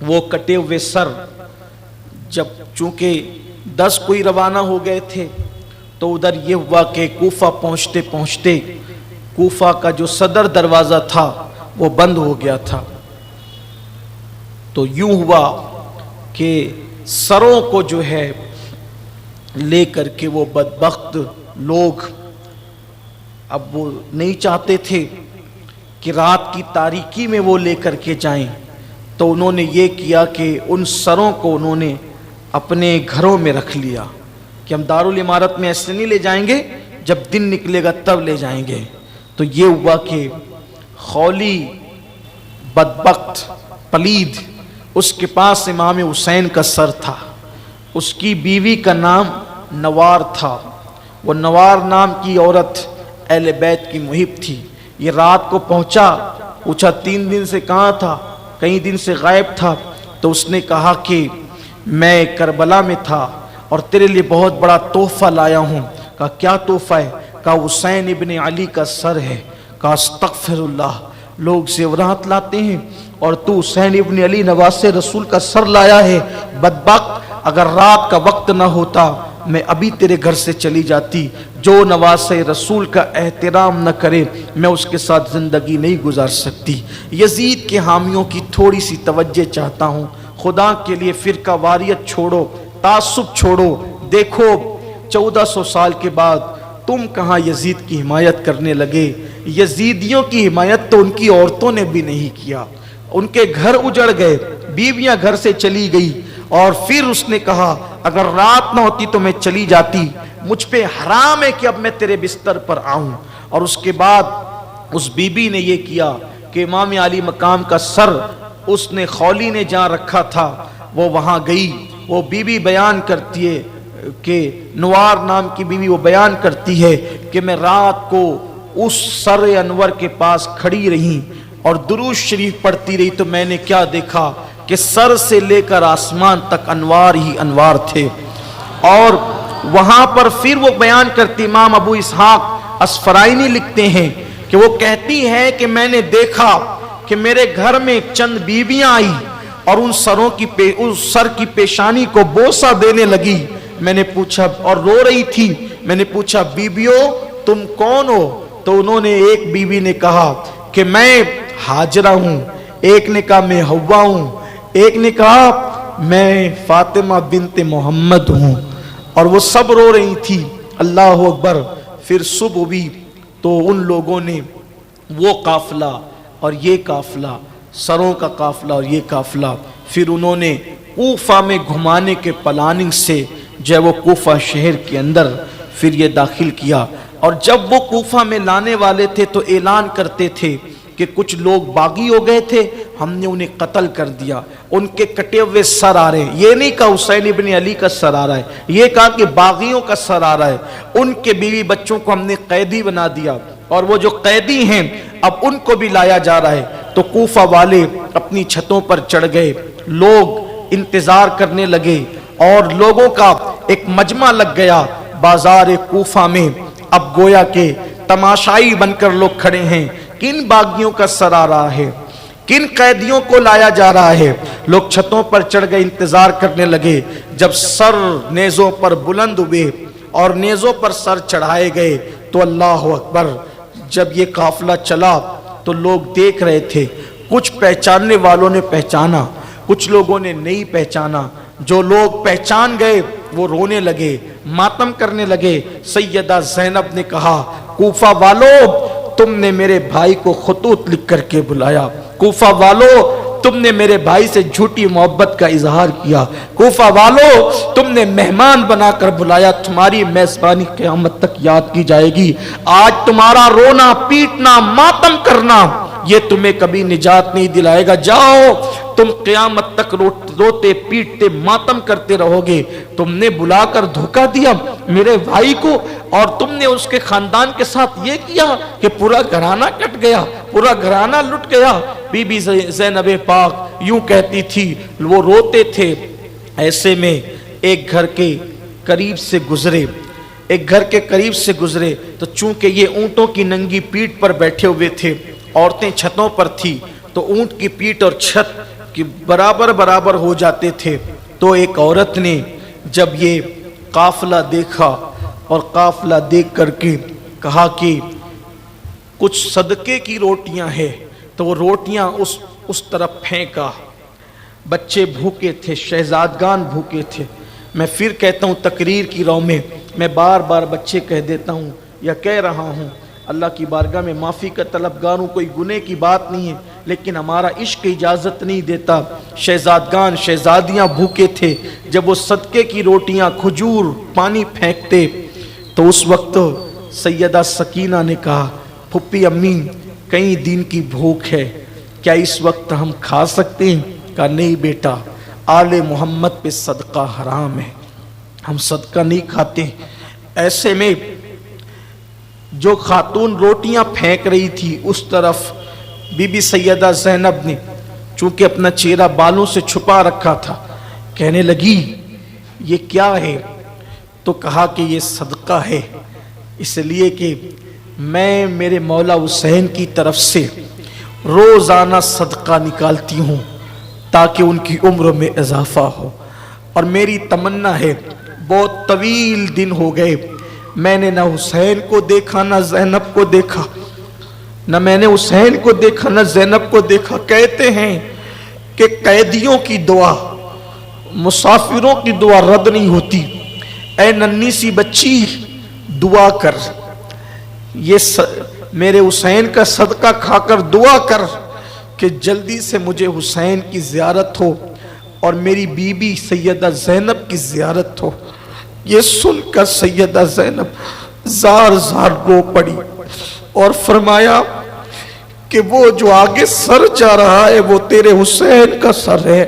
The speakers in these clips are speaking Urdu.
وہ کٹے ہوئے سر جب چونکہ 10 کوئی روانہ ہو گئے تھے تو ادھر یہ ہوا کہ کوفہ پہنچتے پہنچتے کوفہ کا جو صدر دروازہ تھا وہ بند ہو گیا تھا. تو یوں ہوا کہ سروں کو جو ہے لے کر کے وہ بدبخت لوگ اب وہ نہیں چاہتے تھے کہ رات کی تاریکی میں وہ لے کر کے جائیں، تو انہوں نے یہ کیا کہ ان سروں کو انہوں نے اپنے گھروں میں رکھ لیا کہ ہم دارالعمارت میں ایسے نہیں لے جائیں گے، جب دن نکلے گا تب لے جائیں گے. تو یہ ہوا کہ خولی بدبخت پلید، اس کے پاس امام حسین کا سر تھا. اس کی بیوی کا نام نوار تھا. وہ نوار نام کی عورت اہل بیت کی محب تھی. یہ رات کو پوچھا 3 دن سے کہاں تھا، کئی دن سے غائب تھا. تو اس نے کہا کہ میں کربلا میں تھا اور تیرے لیے بہت بڑا تحفہ لایا ہوں. کہا کیا تحفہ ہے؟ کہا حسین ابن علی کا سر ہے. کہا استغفر اللہ، لوگ زیورات لاتے ہیں اور تو حسین ابن علی نواسے رسول کا سر لایا ہے. بدبخت، اگر رات کا وقت نہ ہوتا میں ابھی تیرے گھر سے چلی جاتی. جو نواسے رسول کا احترام نہ کرے میں اس کے ساتھ زندگی نہیں گزار سکتی. یزید کے حامیوں کی تھوڑی سی توجہ چاہتا ہوں. خدا کے لیے فرقہ واریت چھوڑو، تعصب چھوڑو. دیکھو 1400 سال کے بعد تم کہاں یزید کی حمایت کرنے لگے. یزیدیوں کی حمایت تو ان کی عورتوں نے بھی نہیں کیا. ان کے گھر اجڑ گئے، بیویاں گھر سے چلی گئی اور پھر اس نے کہا اگر رات نہ ہوتی تو میں چلی جاتی. مجھ پہ حرام ہے کہ اب میں تیرے بستر پر آؤں. اور اس کے بعد اس بی بی نے یہ کیا کہ امام علی مقام کا سر اس نے خولی نے جہاں رکھا تھا وہ وہاں گئی. وہ بی بی بیان کرتی ہے کہ نوار نام کی بیوی وہ بیان کرتی ہے کہ میں رات کو اس سر انور کے پاس کھڑی رہی اور درود شریف پڑھتی رہی تو میں نے کیا دیکھا کہ سر سے لے کر آسمان تک انوار ہی انوار تھے. اور وہاں پر پھر وہ بیان کرتی، امام ابو اسحاق اسفرائینی لکھتے ہیں کہ وہ کہتی ہے کہ میں نے دیکھا کہ میرے گھر میں چند بیویاں آئی اور ان سروں کی اس سر کی پیشانی کو بوسہ دینے لگی. میں نے پوچھا اور رو رہی تھی. میں نے پوچھا بیویوں تم کون ہو؟ تو انہوں نے ایک بیوی نے کہا کہ میں ہاجرہ ہوں، ایک نے کہا میں حوا ہوں، ایک نے کہا میں فاطمہ بنت محمد ہوں. اور وہ سب رو رہی تھی. اللہ اکبر. پھر صبح ہوئی تو ان لوگوں نے وہ قافلہ اور یہ قافلہ، سروں کا قافلہ اور یہ قافلہ، پھر انہوں نے کوفہ میں گھمانے کے پلاننگ سے جو ہے وہ کوفہ شہر کے اندر پھر یہ داخل کیا. اور جب وہ کوفہ میں لانے والے تھے تو اعلان کرتے تھے کہ کچھ لوگ باغی ہو گئے تھے، ہم نے انہیں قتل کر دیا، ان کے کٹے ہوئے سر آ رہے ہیں. یہ نہیں کہا حسین ابن علی کا سر آ رہا ہے، یہ کہا کہ باغیوں کا سر آ رہا ہے. ان کے بیوی بچوں کو ہم نے قیدی بنا دیا اور وہ جو قیدی ہیں اب ان کو بھی لایا جا رہا ہے. تو کوفہ والے اپنی چھتوں پر چڑھ گئے، لوگ انتظار کرنے لگے اور لوگوں کا ایک مجمع لگ گیا بازار کوفہ میں. اب گویا کہ تماشائی بن کر لوگ کھڑے ہیں، کن باغیوں کا سر آ رہا ہے، کن قیدیوں کو لایا جا رہا ہے. لوگ چھتوں پر چڑھ گئے، انتظار کرنے لگے. جب سر نیزوں پر بلند ہوئے اور نیزوں پر سر چڑھائے گئے تو اللہ اکبر، جب یہ قافلہ چلا تو لوگ دیکھ رہے تھے. کچھ پہچاننے والوں نے پہچانا، کچھ لوگوں نے نہیں پہچانا. جو لوگ پہچان گئے وہ رونے لگے، ماتم کرنے لگے. سیدہ زینب نے کہا کوفہ والو تم نے میرے بھائی کو خطوط لکھ کر کے بلایا، کوفہ والو تم نے میرے بھائی سے جھوٹی محبت کا اظہار کیا، کوفہ والو تم نے مہمان بنا کر بلایا، تمہاری میزبانی قیامت تک یاد کی جائے گی. آج تمہارا رونا پیٹنا ماتم کرنا یہ تمہیں کبھی نجات نہیں دلائے گا. جاؤ تم قیامت تک روتے پیٹتے ماتم کرتے رہو گے. تم نے بلا کر دھوکہ دیا میرے بھائی کو اور تم نے اس کے خاندان کے ساتھ یہ کیا کہ پورا گھرانہ کٹ گیا، پورا گھرانہ لٹ گیا. بی بی زینب پاک یوں کہتی تھی، وہ روتے تھے. ایسے میں ایک گھر کے قریب سے گزرے تو چونکہ یہ اونٹوں کی ننگی پیٹ پر بیٹھے ہوئے تھے، عورتیں چھتوں پر تھی تو اونٹ کی پیٹ اور چھت کہ برابر برابر ہو جاتے تھے. تو ایک عورت نے جب یہ قافلہ دیکھا اور قافلہ دیکھ کر کے کہا کہ کچھ صدقے کی روٹیاں ہیں، تو وہ روٹیاں اس طرف پھینکا. بچے بھوکے تھے، شہزادگان بھوکے تھے. میں پھر کہتا ہوں تقریر کی رو میں بار بار بچے کہہ دیتا ہوں یا کہہ رہا ہوں. اللہ کی بارگاہ میں معافی کا طلبگار ہوں، کوئی گناہ کی بات نہیں ہے، لیکن ہمارا عشق اجازت نہیں دیتا. شہزادگان شہزادیاں بھوکے تھے. جب وہ صدقے کی روٹیاں کھجور پانی پھینکتے تو اس وقت سیدہ سکینہ نے کہا پھپھی امی کئی دن کی بھوک ہے، کیا اس وقت ہم کھا سکتے ہیں؟ کہا نہیں بیٹا، آل محمد پہ صدقہ حرام ہے، ہم صدقہ نہیں کھاتے. ایسے میں جو خاتون روٹیاں پھینک رہی تھی اس طرف بی بی سیدہ زینب نے چونکہ اپنا چہرہ بالوں سے چھپا رکھا تھا، کہنے لگی یہ کیا ہے؟ تو کہا کہ یہ صدقہ ہے، اس لیے کہ میں میرے مولا حسین کی طرف سے روزانہ صدقہ نکالتی ہوں تاکہ ان کی عمر میں اضافہ ہو، اور میری تمنا ہے. بہت طویل دن ہو گئے میں نے نہ حسین کو دیکھا نہ زینب کو دیکھا، نہ میں نے حسین کو دیکھا نہ زینب کو دیکھا. کہتے ہیں کہ قیدیوں کی دعا مسافروں کی دعا رد نہیں ہوتی. اے ننھی سی بچی دعا کر، یہ میرے حسین کا صدقہ کھا کر دعا کر کہ جلدی سے مجھے حسین کی زیارت ہو اور میری بیوی سیدہ زینب کی زیارت ہو. یہ سن کر سیدہ زینب زار زار رو پڑی اور فرمایا کہ وہ جو آگے سر جا رہا ہے وہ تیرے حسین کا سر ہے،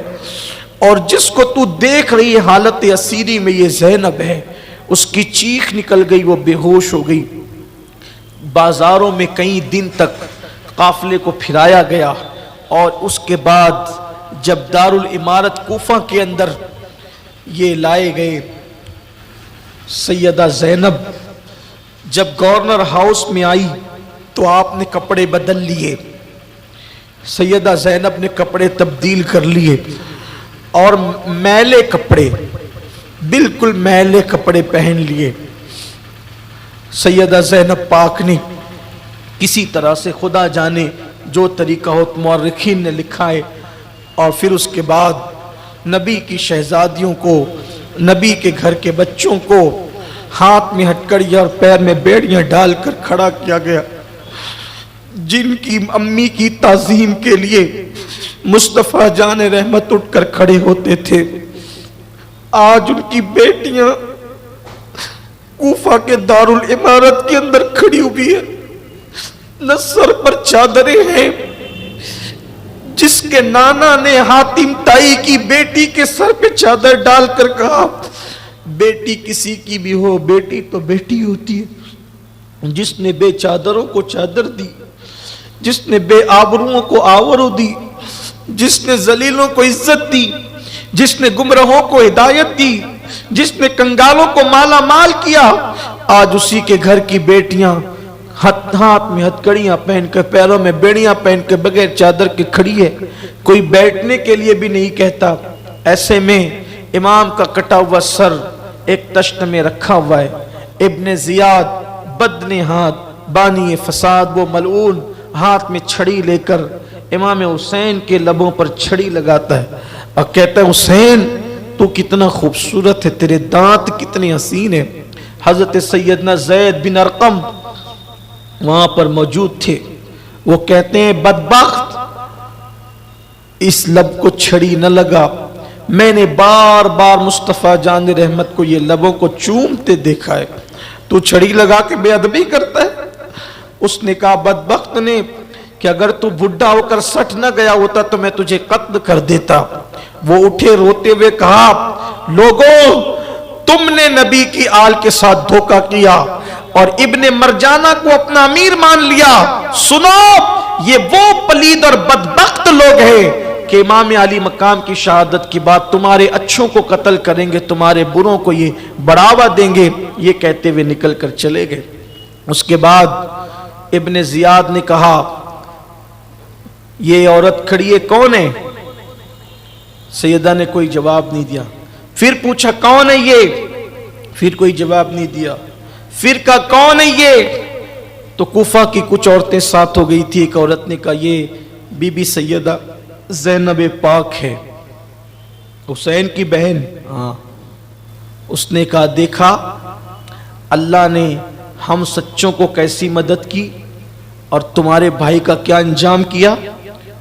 اور جس کو تو دیکھ رہی ہے حالت اسیری میں یہ زینب ہے. اس کی چیخ نکل گئی، وہ بے ہوش ہو گئی. بازاروں میں کئی دن تک قافلے کو پھرایا گیا، اور اس کے بعد جب دارالامارت کوفہ کے اندر یہ لائے گئے، سیدہ زینب جب گورنر ہاؤس میں آئی تو آپ نے کپڑے بدل لیے. سیدہ زینب نے کپڑے تبدیل کر لیے اور میلے کپڑے، بالکل میلے کپڑے پہن لیے. سیدہ زینب پاک نے کسی طرح سے خدا جانے جو طریقہ ہو مورخین نے لکھا ہے، اور پھر اس کے بعد نبی کی شہزادیوں کو، نبی کے گھر کے بچوں کو ہاتھ میں ہتکڑیاں اور پیر میں بیڑیاں ڈال کر کھڑا کیا گیا. جن کی امی کی تعظیم کے لیے مصطفیٰ جان رحمت اٹھ کر کھڑے ہوتے تھے، آج ان کی بیٹیاں کوفہ کے دارالامارت کے اندر کھڑی ہوئی ہے. نہ سر پر چادریں ہیں. جس کے نانا نے حاتم تائی کی بیٹی کے سر پہ چادر ڈال کر کہا بیٹی کسی کی بھی ہو بیٹی تو بیٹی ہوتی ہے. جس نے بے چادروں کو چادر دی، جس نے بے آبروؤں کو آورو دی، جس نے ذلیلوں کو عزت دی، جس نے گمراہوں کو ہدایت دی، جس نے کنگالوں کو مالا مال کیا، آج اسی کے گھر کی بیٹیاں ہاتھ میں ہتکڑیاں پہن کر، پیروں میں بیڑیاں پہن کر بغیر چادر کے کھڑی ہے. کوئی بیٹھنے کے لیے بھی نہیں کہتا. ایسے میں امام کا کٹا ہوا سر ایک تشت میں رکھا ہوا ہے. ابن زیاد بدن ہاتھ بانی فساد، وہ ملعون ہاتھ میں چھڑی لے کر امام حسین کے لبوں پر چھڑی لگاتا ہے اور کہتا ہے حسین تو کتنا خوبصورت ہے، تیرے دانت کتنے حسین ہیں. حضرت سیدنا زید بن ارقم وہاں پر موجود تھے. وہ کہتے ہیں بدبخت اس لب کو چھڑی نہ لگا. میں نے بار بار مصطفیٰ جان رحمت کو یہ لبوں کو چومتے دیکھا ہے، تو چھڑی لگا کے بے ادبی کرتا ہے. اس نے کہا بدبخت نے کہ اگر تو بڈھا ہو کر سٹ نہ گیا ہوتا تو میں تجھے قتل کر دیتا. وہ اٹھے روتے ہوئے کہا لوگوں تم نے نبی کی آل کے ساتھ دھوکہ کیا اور ابن مرجانہ کو اپنا امیر مان لیا. سنو یہ وہ پلید اور بدبخت لوگ ہیں کہ امام علی مقام کی شہادت کی بات تمہارے اچھوں کو قتل کریں گے، تمہارے بروں کو یہ بڑھاوا دیں گے. یہ کہتے ہوئے نکل کر چلے گئے. اس کے بعد ابن زیاد نے کہا یہ عورت کھڑی ہے کون ہے؟ سیدہ نے کوئی جواب نہیں دیا. پھر پوچھا کون ہے یہ؟ پھر کوئی جواب نہیں دیا. پھر کہا کون ہے یہ؟ تو کوفہ کی کچھ عورتیں ساتھ ہو گئی تھی. ایک عورت نے کہا یہ بی بی سیدہ زینب پاک ہے، حسین کی بہن. ہاں. اس نے کہا دیکھا اللہ نے ہم سچوں کو کیسی مدد کی اور تمہارے بھائی کا کیا انجام کیا.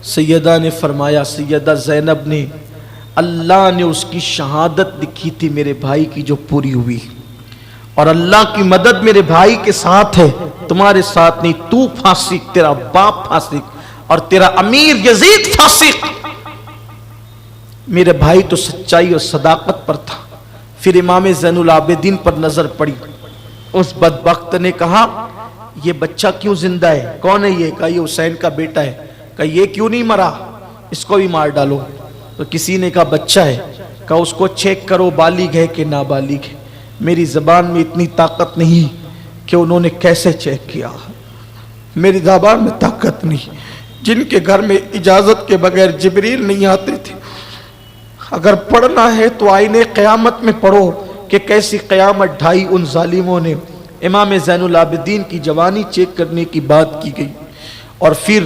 سیدہ نے فرمایا سیدہ زینب نے اللہ نے اس کی شہادت لکھی تھی میرے بھائی کی جو پوری ہوئی، اور اللہ کی مدد میرے بھائی کے ساتھ ہے، تمہارے ساتھ نہیں. تو فاسق، تیرا باپ فاسق اور تیرا امیر یزید فاسق. میرے بھائی تو سچائی اور صداقت پر تھا. پھر امام زین العابدین پر نظر پڑی. اس بدبخت نے کہا یہ بچہ کیوں زندہ ہے؟ کون ہے یہ؟ کہا یہ حسین کا بیٹا ہے. کہا یہ کیوں نہیں مرا؟ اس کو بھی مار ڈالو. تو کسی نے کہا بچہ ہے. کہا اس کو چیک کرو بالغ ہے کہ نابالغ ہے. میری زبان میں اتنی طاقت نہیں کہ انہوں نے کیسے چیک کیا. میری زبان میں طاقت نہیں. جن کے گھر میں اجازت کے بغیر جبریل نہیں آتے تھے، اگر پڑھنا ہے تو آئینے قیامت میں پڑھو کہ کیسی قیامت ڈھائی ان ظالموں نے. امام زین العابدین کی جوانی چیک کرنے کی بات کی گئی، اور پھر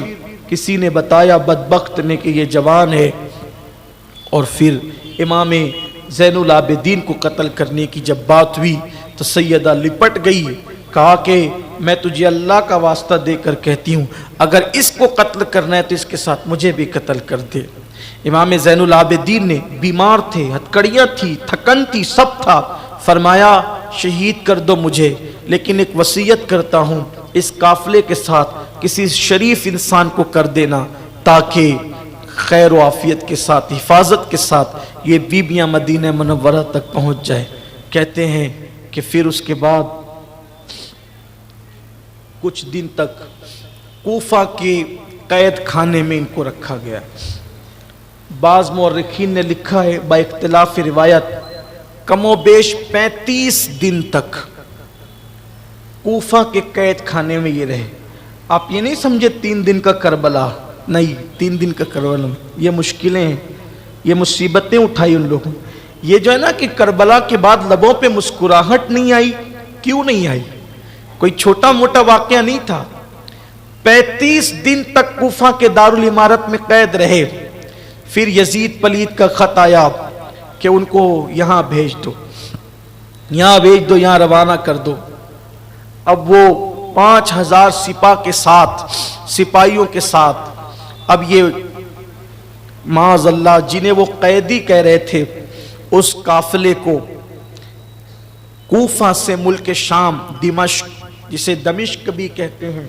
کسی نے بتایا بدبخت نے کہ یہ جوان ہے. اور پھر امام زین العابدین کو قتل کرنے کی جب بات ہوئی تو سیدہ لپٹ گئی. کہا کہ میں تجھے اللہ کا واسطہ دے کر کہتی ہوں اگر اس کو قتل کرنا ہے تو اس کے ساتھ مجھے بھی قتل کر دے. امام زین العابدین نے بیمار تھے، ہتکڑیاں تھی، تھکن تھی، سب تھا. فرمایا شہید کر دو مجھے، لیکن ایک وصیت کرتا ہوں اس قافلے کے ساتھ کسی شریف انسان کو کر دینا تاکہ خیر و عافیت کے ساتھ، حفاظت کے ساتھ یہ بیبیاں مدینہ منورہ تک پہنچ جائے. کہتے ہیں کہ پھر اس کے بعد کچھ دن تک کوفہ کے قید خانے میں ان کو رکھا گیا. بعض مورخین نے لکھا ہے با اختلاف روایت کم و بیش 35 دن تک کوفہ کے قید خانے میں یہ رہے. آپ یہ نہیں سمجھے 3 دن کا کربلا، نہیں، 3 دن کا کربلا. یہ مشکلیں ہیں، یہ مصیبتیں اٹھائی ان لوگوں. یہ جو ہے نا کہ کربلا کے بعد لبوں پہ مسکراہٹ نہیں آئی. کیوں نہیں آئی؟ کوئی چھوٹا موٹا واقعہ نہیں تھا. 35 دن تک کوفہ کے دارالعمارت میں قید رہے. پھر یزید پلید کا خط آیا کہ ان کو یہاں بھیج دو، یہاں بھیج دو، یہاں روانہ کر دو. اب وہ 5000 سپاہ کے ساتھ، سپاہیوں کے ساتھ، اب یہ معاذ اللہ جنہیں وہ قیدی کہہ رہے تھے اس قافلے کو کوفہ سے ملک شام دمشق، جسے دمشق بھی کہتے ہیں،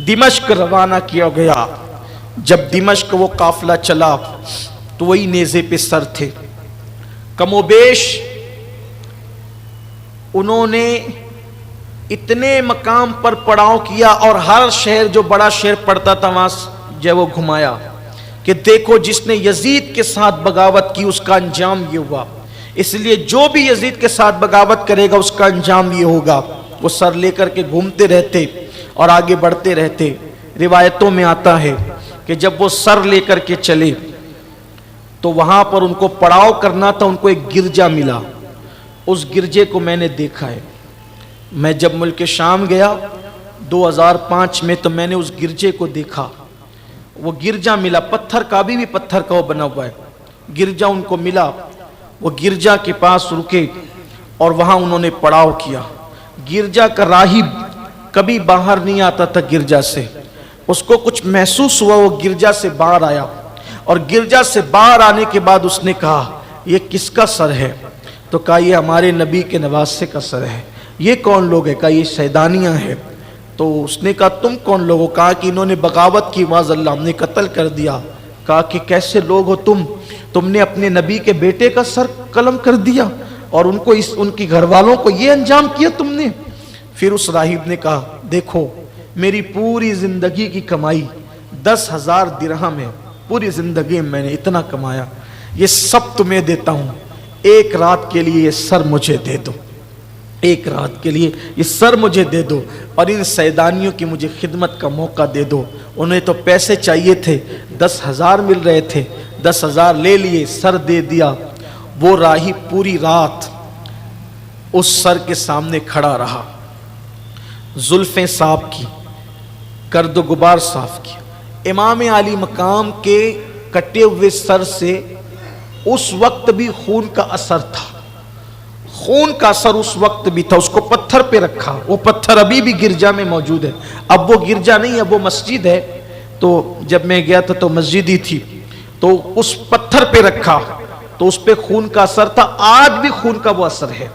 دمشق روانہ کیا گیا. جب دمشق وہ قافلہ چلا تو وہی نیزے پہ سر تھے. کم و بیش انہوں نے اتنے مقام پر پڑاؤ کیا اور ہر شہر جو بڑا شہر پڑتا تھا وہاں جو وہ گھمایا کہ دیکھو جس نے یزید کے ساتھ بغاوت کی اس کا انجام یہ ہوا، اس لیے جو بھی یزید کے ساتھ بغاوت کرے گا اس کا انجام یہ ہوگا. وہ سر لے کر کے گھومتے رہتے اور آگے بڑھتے رہتے. روایتوں میں آتا ہے کہ جب وہ سر لے کر کے چلے تو وہاں پر ان کو پڑاؤ کرنا تھا. ان کو ایک گرجا ملا. اس گرجے کو میں نے دیکھا ہے. میں جب ملک شام گیا 2005 میں تو میں نے اس گرجے کو دیکھا. وہ گرجا ملا، پتھر کا، بھی پتھر کا وہ بنا ہوا ہے. گرجا ان کو ملا. وہ گرجا کے پاس رکے اور وہاں انہوں نے پڑاؤ کیا. گرجا کا راہب کبھی باہر نہیں آتا تھا گرجا سے. اس کو کچھ محسوس ہوا، وہ گرجا سے باہر آیا اور گرجا سے باہر آنے کے بعد اس نے کہا یہ کس کا سر ہے؟ تو کہا یہ ہمارے نبی کے نواسے کا سر ہے. یہ کون لوگ ہیں؟ کہا یہ شیطانیاں ہیں. تو اس نے کہا تم کون لوگ ہو؟ کہا کہ انہوں نے بغاوت کی، معاذ اللہ ہم نے قتل کر دیا. کہا کہ کیسے لوگ ہو تم نے اپنے نبی کے بیٹے کا سر قلم کر دیا اور ان کی گھر والوں کو یہ انجام کیا تم نے. پھر اس راہب نے کہا دیکھو میری پوری زندگی کی کمائی 10,000 درہم ہے. پوری زندگی میں نے اتنا کمایا، یہ سب تمہیں دیتا ہوں. ایک رات کے لیے یہ سر مجھے دے دو، ایک رات کے لیے یہ سر مجھے دے دو اور ان سیدانیوں کی مجھے خدمت کا موقع دے دو. انہیں تو پیسے چاہیے تھے، 10,000 مل رہے تھے. 10,000 لے لیے، سر دے دیا۔ وہ راہی پوری رات اس سر کے سامنے کھڑا رہا، زلفیں صاف کی، گرد و غبار صاف کیا۔ امام علی مقام کے کٹے ہوئے سر سے اس وقت بھی خون کا اثر تھا، خون کا اثر اس وقت بھی تھا۔ اس کو پتھر پہ رکھا، وہ پتھر ابھی بھی گرجا میں موجود ہے۔ اب وہ گرجا نہیں، اب وہ مسجد ہے۔ تو جب میں گیا تھا تو مسجد ہی تھی، تو اس پتھر پہ رکھا تو اس پہ خون کا اثر تھا، آج بھی خون کا وہ اثر ہے۔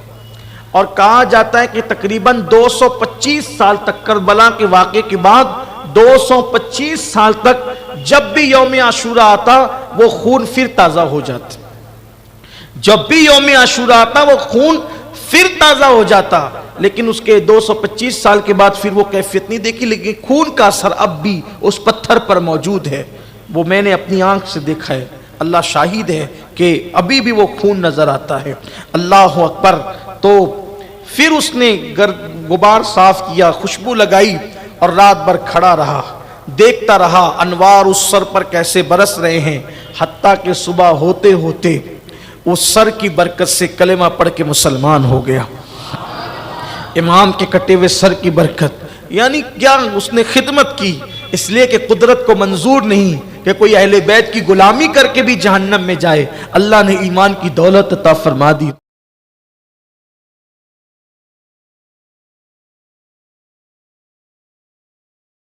اور کہا جاتا ہے کہ تقریباً 225 سال تک، کربلا کے واقعے کے بعد 225 سال تک جب بھی یوم عاشورہ آتا وہ خون پھر تازہ ہو جاتا، جب بھی یوم عاشورہ آتا وہ خون پھر تازہ ہو جاتا۔ لیکن اس کے 225 سال کے بعد پھر وہ کیفیت نہیں دیکھی، لیکن خون کا اثر اب بھی اس پتھر پر موجود ہے۔ وہ میں نے اپنی آنکھ سے دیکھا ہے، اللہ شاہد ہے کہ ابھی بھی وہ خون نظر آتا ہے۔ اللہ اکبر۔ تو پھر اس نے غبار صاف کیا، خوشبو لگائی اور رات بھر کھڑا رہا، دیکھتا رہا انوار اس سر پر کیسے برس رہے ہیں، حتیٰ کہ صبح ہوتے ہوتے اس سر کی برکت سے کلمہ پڑھ کے مسلمان ہو گیا۔ امام کے کٹے ہوئے سر کی برکت، یعنی کیا اس نے خدمت کی، اس لیے کہ قدرت کو منظور نہیں کہ کوئی اہل بیت کی غلامی کر کے بھی جہنم میں جائے۔ اللہ نے ایمان کی دولت عطا فرما دی۔